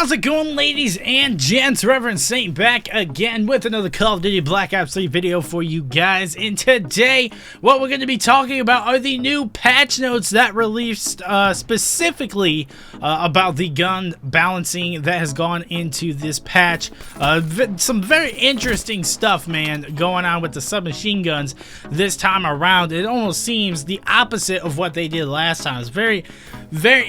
How's it going, ladies and gents? Reverend Saint back again with another Call of Duty Black Ops 3 video for you guys. And today, what we're going to be talking about are the new patch notes that released specifically about the gun balancing that has gone into this patch. Some very interesting stuff, man, going on with the submachine guns this time around. It almost seems the opposite of what they did last time. It's very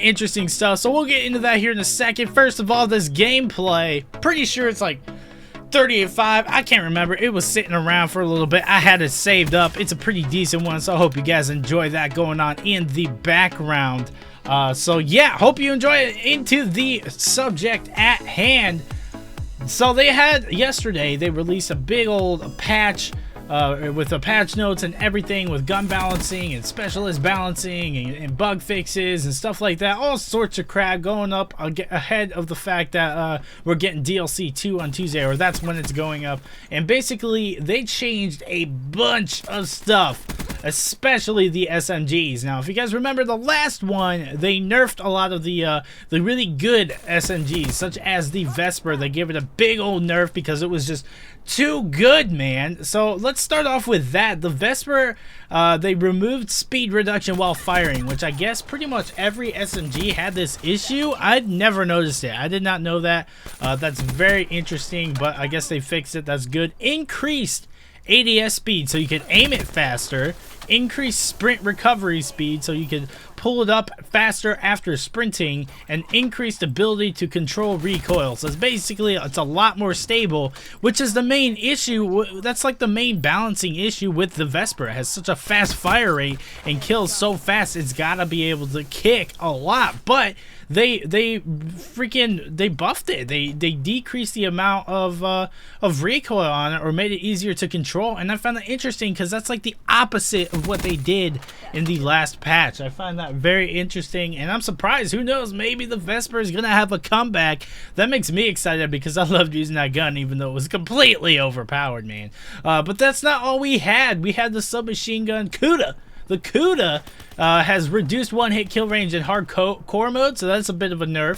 interesting stuff. So we'll get into that here in a second. First of all, this gameplay, pretty sure it's like 38.5. I can't remember. It was sitting around for a little bit. I had it saved up. It's a pretty decent one, so I hope you guys enjoy that going on in the background. So yeah, hope you enjoy it. Into the subject at hand. So they had yesterday, they released a big old patch with the patch notes and everything, with gun balancing and specialist balancing and bug fixes and stuff like that. All sorts of crap going up ahead of the fact that we're getting DLC 2 on Tuesday, or that's when it's going up. And basically, they changed a bunch of stuff, especially the SMGs. Now, if you guys remember the last one, they nerfed a lot of the really good SMGs, such as the Vesper. They gave it a big old nerf because it was just too good, man. So let's start off with that. The Vesper, they removed speed reduction while firing, which I guess pretty much every SMG had this issue. I'd never noticed it. I did not know that. That's very interesting, but I guess they fixed it. That's good. Increased ADS speed, so you can aim it faster. Increased sprint recovery speed, so you can pull it up faster after sprinting, and increased ability to control recoil. So it's basically, it's a lot more stable, which is the main issue. That's like the main balancing issue with the Vesper. It has such a fast fire rate and kills so fast, it's gotta be able to kick a lot. But they buffed it. They decreased the amount of recoil on it, or made it easier to control. And I found that interesting because that's like the opposite of what they did in the last patch. I find that very interesting, and I'm surprised. Who knows, maybe the Vesper is gonna have a comeback. That makes me excited because I loved using that gun, even though it was completely overpowered, man. But that's not all we had. We had the submachine gun Kuda. The Kuda has reduced one-hit kill range in hardcore mode, so that's a bit of a nerf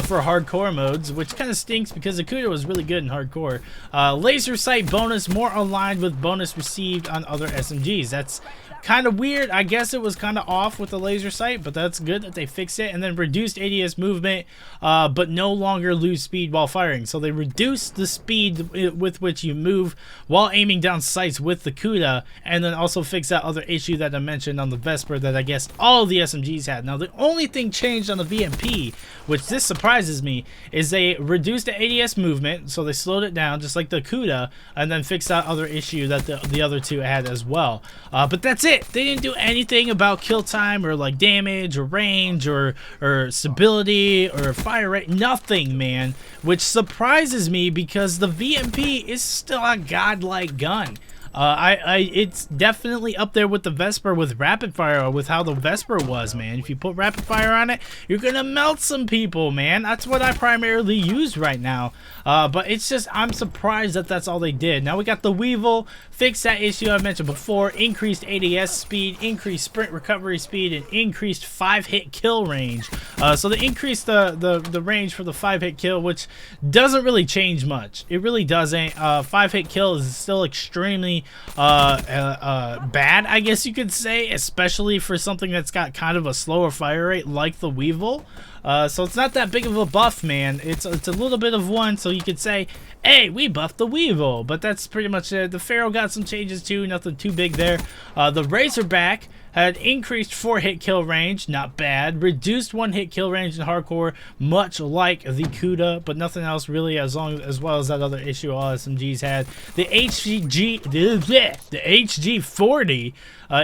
for hardcore modes, which kind of stinks because the Kuda was really good in hardcore. Laser sight bonus more aligned with bonus received on other SMGs. That's kind of weird. I guess it was kind of off with the laser sight, but that's good that they fixed it. And then reduced ADS movement, but no longer lose speed while firing. So they reduced the speed with which you move while aiming down sights with the Kuda, and then also fix that other issue that I mentioned on the Vesper that I guess all of the SMGs had. Now, the only thing changed on the VMP, which this surprises me, is they reduced the ADS movement, so they slowed it down just like the Kuda, and then fixed that other issue that the other two had as well. But that's it. They didn't do anything about kill time or like damage or range or stability or fire rate. Nothing, man, which surprises me because the VMP is still a godlike gun. It's definitely up there with the Vesper with rapid fire, with how the Vesper was, man. If you put rapid fire on it, you're gonna melt some people, man. That's what I primarily use right now. But it's just, I'm surprised that that's all they did. Now we got the Weevil, fixed that issue I mentioned before, increased ADS speed, increased sprint recovery speed, and increased 5-hit kill range. So they increased the range for the 5-hit kill, which doesn't really change much. It really doesn't. 5-hit kill is still extremely bad, I guess you could say, especially for something that's got kind of a slower fire rate like the Weevil. So it's not that big of a buff, man. It's a little bit of one, so you could say, hey, we buffed the Weevil, but that's pretty much it. The Pharaoh got some changes too, nothing too big there. The Razorback had increased 4-hit kill range, not bad. Reduced 1-hit kill range in hardcore, much like the Kuda, but nothing else really as well as that other issue all SMGs had. The HG40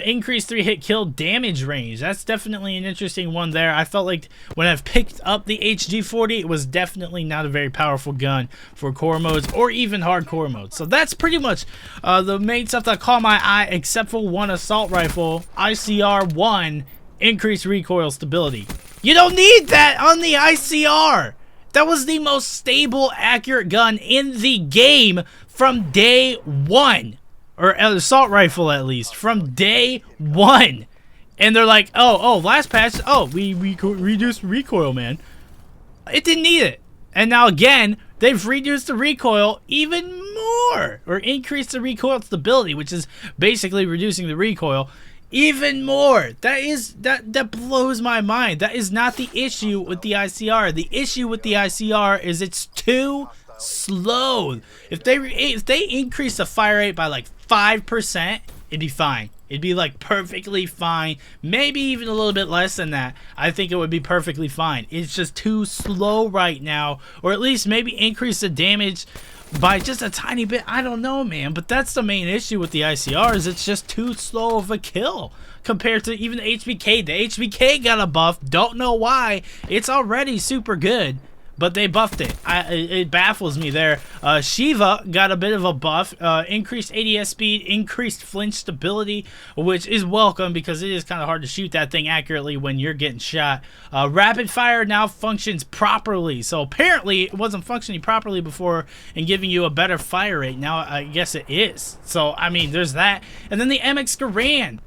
increased 3-hit kill damage range. That's definitely an interesting one there. I felt like when I've picked up the HG40, it was definitely not a very powerful gun for core modes or even hardcore modes. So that's pretty much the main stuff that caught my eye, except for one assault rifle, ICR-1, increased recoil stability. You don't need that on the ICR. That was the most stable, accurate gun in the game from day one. Or an assault rifle, at least, from day one. And they're like, oh, last patch, we reduced recoil, man. It didn't need it. And now again, they've reduced the recoil even more, or increased the recoil stability, which is basically reducing the recoil even more. That blows my mind. That is not the issue with the ICR. The issue with the ICR is it's too slow. If they increase the fire rate by like 5%, it'd be fine. It'd be like perfectly fine. Maybe even a little bit less than that. I think it would be perfectly fine. It's just too slow right now. Or at least maybe increase the damage by just a tiny bit. I don't know, man. But that's the main issue with the ICR, is it's just too slow of a kill compared to even the HBK. The HBK got a buff. Don't know why. It's already super good, but they buffed it. It baffles me there. Shiva got a bit of a buff. Increased ADS speed, increased flinch stability, which is welcome because it is kind of hard to shoot that thing accurately when you're getting shot. Rapid fire now functions properly. So apparently it wasn't functioning properly before and giving you a better fire rate. Now I guess it is. So, I mean, there's that. And then the MX Garand.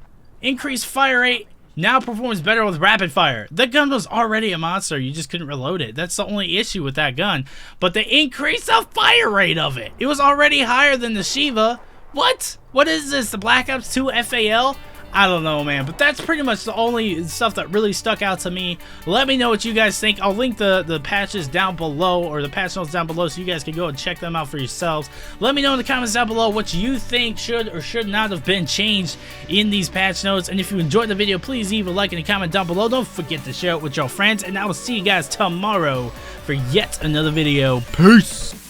Increased fire rate. Now performs better with rapid fire. That gun was already a monster. You just couldn't reload it. That's the only issue with that gun. But they increased the fire rate of it. It was already higher than the Shiva. What? What is this? The Black Ops 2 FAL? I don't know, man. But that's pretty much the only stuff that really stuck out to me. Let me know what you guys think. I'll link the patches down below, or the patch notes down below, so you guys can go and check them out for yourselves. Let me know in the comments down below what you think should or should not have been changed in these patch notes. And if you enjoyed the video, please leave a like and a comment down below. Don't forget to share it with your friends. And I will see you guys tomorrow for yet another video. Peace!